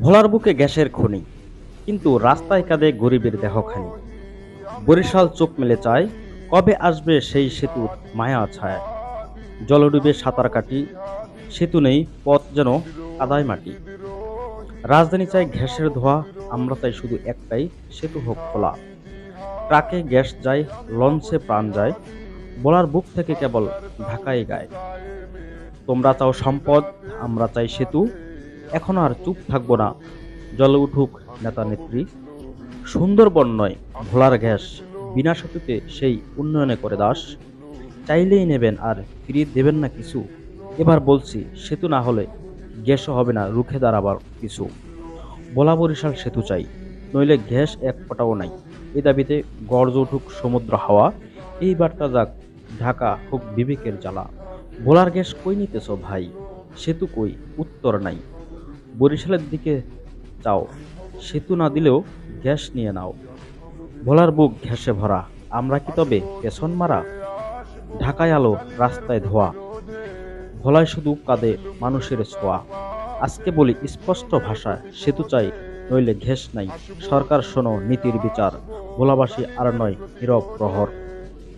ভোলার বুকে গ্যাসের খনি, কিন্তু রাস্তায় কাঁদে গরিবের দেহখানি। বরিশাল চোখ মেলে চায়, কবে আসবে সেই সেতুর মায়া ছায়া। জলডুবে সাঁতার কাটি, সেতু নেই, পথ যেন কাদায় মাটি। রাজধানী চাই গ্যাসের ধোয়া, আমরা চাই শুধু একটাই, সেতু হোক খোলা। ট্রাকে গ্যাস যায়, লঞ্চে প্রাণ যায়, বলার বুক থেকে কেবল ঢাকায় গায়। তোমরা চাও সম্পদ, আমরা চাই সেতু, এখন আর চুপ থাকবো না, জলে উঠুক নেতা নেত্রী। সুন্দরবন নয়, ভোলার গ্যাস, বিনা সেতুতে সেই উন্নয়নে করে দাস। চাইলেই নেবেন আর ফিরিয়ে দেবেন না কিছু। এবার বলছি, সেতু না হলে গ্যাসও হবে না রুখে দাঁড়াবার কিছু। ভোলা বরিশাল সেতু চাই, নইলে গ্যাস এক ফোঁটাও নাই। এই দাবিতে গর্জ উঠুক সমুদ্র হাওয়া, এই বার্তা যাক ঢাকা হোক বিবেকের জ্বালা। ভোলার গ্যাস কই নিতেছ ভাই, সেতু কই, উত্তর নাই। বরিশালের দিকে চাও, সেতু না দিলেও গ্যাস নিয়ে নাও। ভোলার বুক ঘ্যাসে ভরা, আমরা কি তবে পেছন মারা? ঢাকায় আলো, রাস্তায় ধোয়া, ভোলায় শুধু কাঁদে মানুষের ছোঁয়া। আজকে বলি স্পষ্ট ভাষায়, সেতু চাই, নইলে ঘেস নাই। সরকার শোনো নীতির বিচার, ভোলাবাসী আর নয় নীরব প্রহর।